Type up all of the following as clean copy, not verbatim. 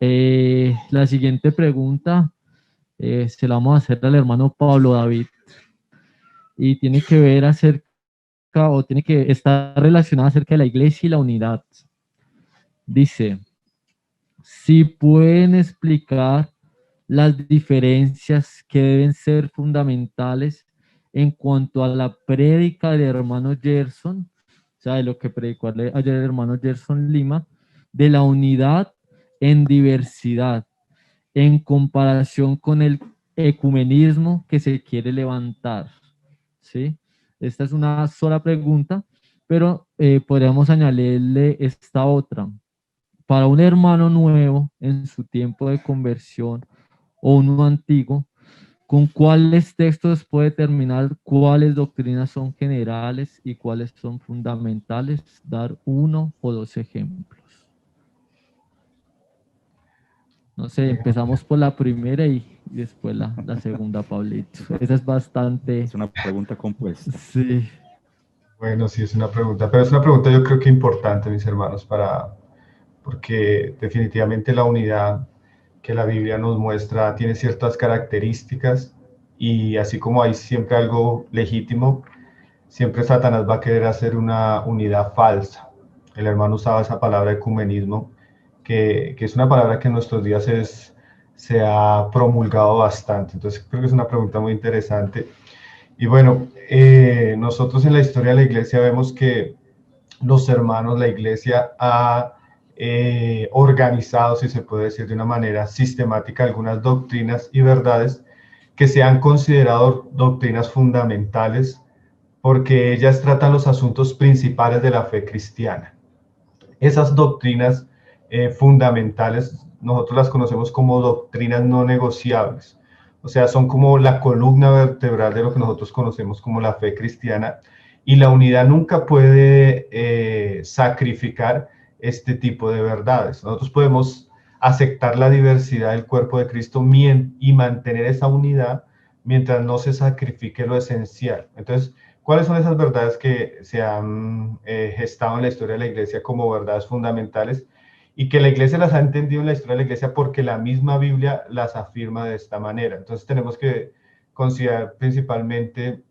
La siguiente pregunta se la vamos a hacer al hermano Pablo David y tiene que ver acerca o tiene que estar relacionada acerca de la iglesia y la unidad. Dice, si pueden explicar las diferencias que deben ser fundamentales en cuanto a la prédica del hermano Gerson, o sea, de lo que predicó ayer el hermano Gerson Lima, de la unidad en diversidad, en comparación con el ecumenismo que se quiere levantar, ¿sí? Esta es una sola pregunta, pero podríamos añadirle esta otra. Para un hermano nuevo en su tiempo de conversión o uno antiguo, ¿con cuáles textos puede determinar cuáles doctrinas son generales y cuáles son fundamentales? Dar uno o dos ejemplos. No sé, empezamos por la primera y después la segunda, Pablito. Esa es bastante... Es una pregunta compuesta. Sí, Bueno, sí, es una pregunta, pero es una pregunta yo creo que importante, mis hermanos, porque definitivamente la unidad que la Biblia nos muestra tiene ciertas características y así como hay siempre algo legítimo, siempre Satanás va a querer hacer una unidad falsa. El hermano usaba esa palabra ecumenismo, que es una palabra que en nuestros días se ha promulgado bastante. Entonces creo que es una pregunta muy interesante. Y bueno, nosotros en la historia de la iglesia vemos que los hermanos, la iglesia ha organizado, si se puede decir de una manera sistemática, algunas doctrinas y verdades que se han considerado doctrinas fundamentales porque ellas tratan los asuntos principales de la fe cristiana. Esas doctrinas fundamentales nosotros las conocemos como doctrinas no negociables. O sea, son como la columna vertebral de lo que nosotros conocemos como la fe cristiana. Y la unidad nunca puede sacrificar este tipo de verdades. Nosotros podemos aceptar la diversidad del cuerpo de Cristo y mantener esa unidad mientras no se sacrifique lo esencial. Entonces, ¿cuáles son esas verdades que se han gestado en la historia de la iglesia como verdades fundamentales y que la iglesia las ha entendido en la historia de la iglesia porque la misma Biblia las afirma de esta manera? Entonces tenemos que considerar principalmente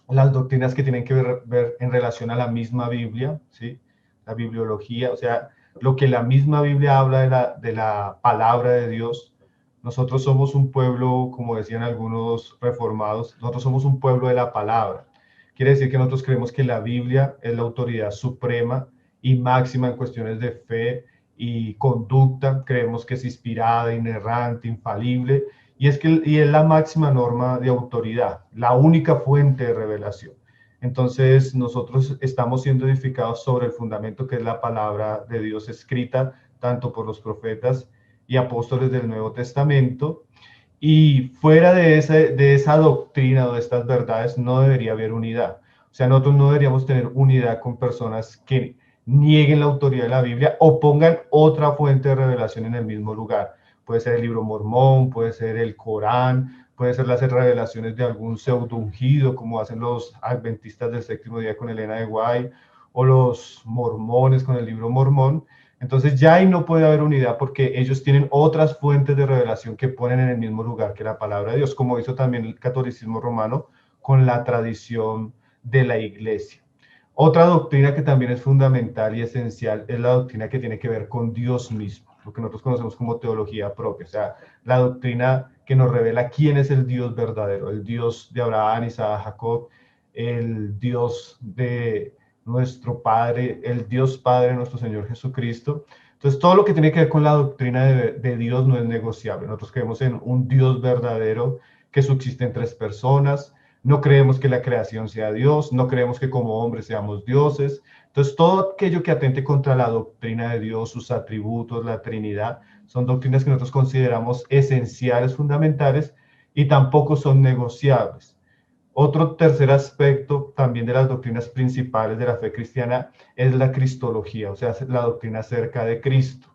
las doctrinas que tienen que ver en relación a la misma Biblia, ¿sí? La bibliología, o sea, lo que la misma Biblia habla de la palabra de Dios. Nosotros somos un pueblo, como decían algunos reformados, nosotros somos un pueblo de la palabra. Quiere decir que nosotros creemos que la Biblia es la autoridad suprema y máxima en cuestiones de fe y conducta. Creemos que es inspirada, inerrante, infalible y es la máxima norma de autoridad, la única fuente de revelación. Entonces nosotros estamos siendo edificados sobre el fundamento que es la palabra de Dios escrita tanto por los profetas y apóstoles del Nuevo Testamento. Y fuera de esa doctrina o de estas verdades no debería haber unidad. O sea, nosotros no deberíamos tener unidad con personas que nieguen la autoridad de la Biblia o pongan otra fuente de revelación en el mismo lugar. Puede ser el libro Mormón, puede ser el Corán, puede ser las revelaciones de algún pseudo ungido, como hacen los adventistas del séptimo día con Elena de White, o los mormones con el libro Mormón. Entonces ya ahí no puede haber unidad porque ellos tienen otras fuentes de revelación que ponen en el mismo lugar que la palabra de Dios, como hizo también el catolicismo romano con la tradición de la iglesia. Otra doctrina que también es fundamental y esencial es la doctrina que tiene que ver con Dios mismo, lo que nosotros conocemos como teología propia, o sea, la doctrina que nos revela quién es el Dios verdadero, el Dios de Abraham, Isaac, Jacob, el Dios de nuestro Padre, el Dios Padre, nuestro Señor Jesucristo. Entonces, todo lo que tiene que ver con la doctrina de Dios no es negociable. Nosotros creemos en un Dios verdadero que subsiste en tres personas. No creemos que la creación sea Dios, no creemos que como hombres seamos dioses. Entonces, todo aquello que atente contra la doctrina de Dios, sus atributos, la Trinidad, son doctrinas que nosotros consideramos esenciales, fundamentales y tampoco son negociables. Otro tercer aspecto también de las doctrinas principales de la fe cristiana es la cristología, o sea, la doctrina acerca de Cristo.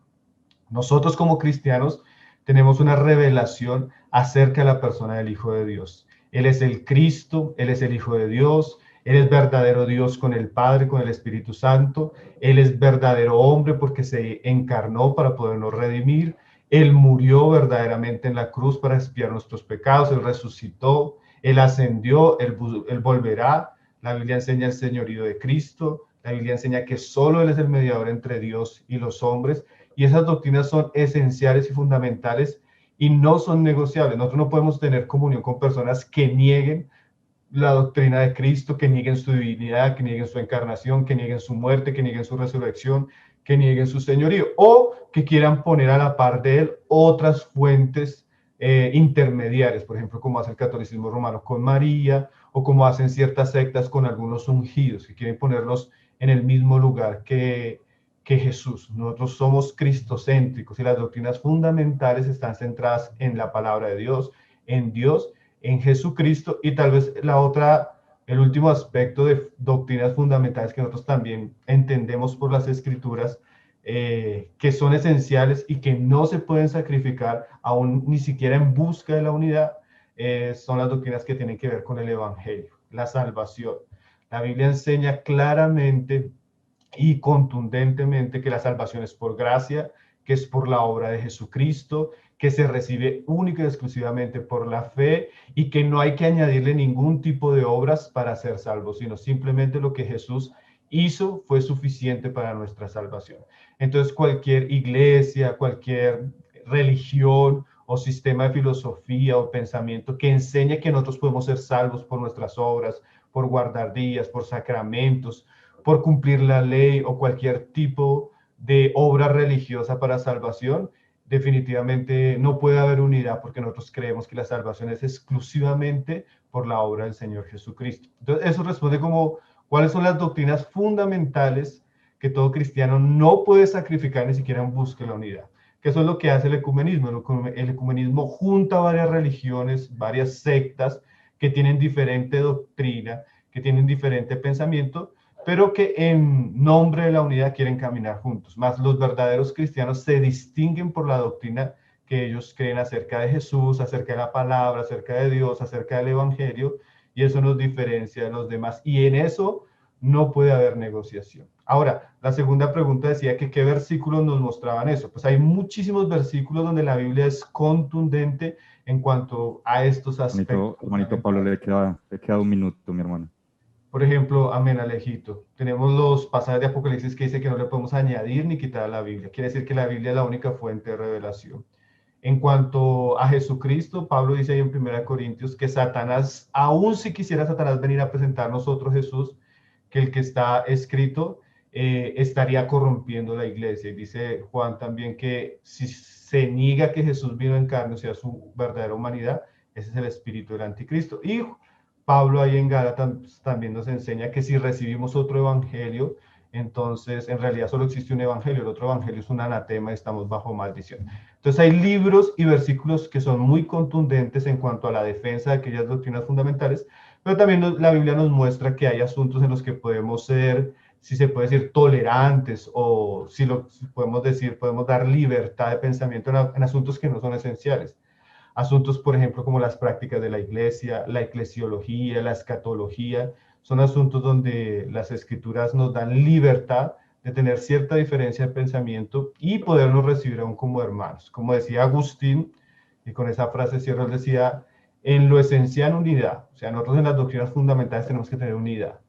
Nosotros como cristianos tenemos una revelación acerca de la persona del Hijo de Dios. Él es el Cristo, Él es el Hijo de Dios, Él es verdadero Dios con el Padre, con el Espíritu Santo, Él es verdadero hombre porque se encarnó para podernos redimir, Él murió verdaderamente en la cruz para expiar nuestros pecados, Él resucitó, Él ascendió, Él volverá. La Biblia enseña el señorío de Cristo, la Biblia enseña que solo Él es el mediador entre Dios y los hombres, y esas doctrinas son esenciales y fundamentales y no son negociables. Nosotros no podemos tener comunión con personas que nieguen la doctrina de Cristo, que nieguen su divinidad, que nieguen su encarnación, que nieguen su muerte, que nieguen su resurrección, que nieguen su señorío, o que quieran poner a la par de él otras fuentes intermediarias, por ejemplo, como hace el catolicismo romano con María, o como hacen ciertas sectas con algunos ungidos, que quieren ponerlos en el mismo lugar que Jesús. Nosotros somos cristocéntricos y las doctrinas fundamentales están centradas en la palabra de Dios, en Jesucristo, y tal vez el último aspecto de doctrinas fundamentales que nosotros también entendemos por las escrituras, que son esenciales y que no se pueden sacrificar aún ni siquiera en busca de la unidad, son las doctrinas que tienen que ver con el evangelio, la salvación. La Biblia enseña claramente y contundentemente que la salvación es por gracia, que es por la obra de Jesucristo, que se recibe única y exclusivamente por la fe y que no hay que añadirle ningún tipo de obras para ser salvos, sino simplemente lo que Jesús hizo fue suficiente para nuestra salvación. Entonces cualquier iglesia, cualquier religión o sistema de filosofía o pensamiento que enseñe que nosotros podemos ser salvos por nuestras obras, por guardar días, por sacramentos, por cumplir la ley o cualquier tipo de obra religiosa para salvación, definitivamente no puede haber unidad porque nosotros creemos que la salvación es exclusivamente por la obra del Señor Jesucristo. Entonces, eso responde como cuáles son las doctrinas fundamentales que todo cristiano no puede sacrificar ni siquiera en busca de la unidad. Que eso es lo que hace el ecumenismo. El ecumenismo junta varias religiones, varias sectas que tienen diferente doctrina, que tienen diferente pensamiento, pero que en nombre de la unidad quieren caminar juntos. Más los verdaderos cristianos se distinguen por la doctrina que ellos creen acerca de Jesús, acerca de la palabra, acerca de Dios, acerca del evangelio, y eso nos diferencia de los demás. Y en eso no puede haber negociación. Ahora, la segunda pregunta decía que qué versículos nos mostraban eso. Pues hay muchísimos versículos donde la Biblia es contundente en cuanto a estos aspectos. Hermanito Pablo, le queda un minuto, mi hermano. Por ejemplo, amén, Alejito. Tenemos los pasajes de Apocalipsis que dice que no le podemos añadir ni quitar a la Biblia. Quiere decir que la Biblia es la única fuente de revelación. En cuanto a Jesucristo, Pablo dice ahí en 1 Corintios que Satanás, aun si quisiera Satanás venir a presentarnos otro Jesús, que el que está escrito, estaría corrompiendo la iglesia. Y dice Juan también que si se niega que Jesús vino en carne, o sea, su verdadera humanidad, ese es el espíritu del anticristo. Y Pablo ahí en Gálatas también nos enseña que si recibimos otro evangelio, entonces en realidad solo existe un evangelio, el otro evangelio es un anatema y estamos bajo maldición. Entonces hay libros y versículos que son muy contundentes en cuanto a la defensa de aquellas doctrinas fundamentales, pero también la Biblia nos muestra que hay asuntos en los que podemos ser, si se puede decir, tolerantes, o si podemos decir, podemos dar libertad de pensamiento en asuntos que no son esenciales. Asuntos, por ejemplo, como las prácticas de la iglesia, la eclesiología, la escatología, son asuntos donde las escrituras nos dan libertad de tener cierta diferencia de pensamiento y podernos recibir aún como hermanos. Como decía Agustín, y con esa frase cierro, él decía, en lo esencial unidad, o sea, nosotros en las doctrinas fundamentales tenemos que tener unidad.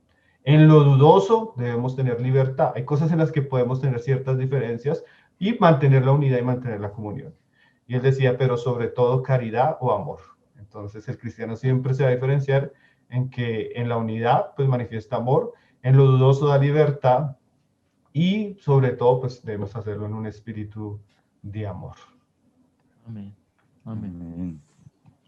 En lo dudoso debemos tener libertad. Hay cosas en las que podemos tener ciertas diferencias y mantener la unidad y mantener la comunión. Y él decía, pero sobre todo caridad o amor. Entonces el cristiano siempre se va a diferenciar en que en la unidad pues manifiesta amor, en lo dudoso da libertad y sobre todo pues debemos hacerlo en un espíritu de amor. Amén. Amén. Amén.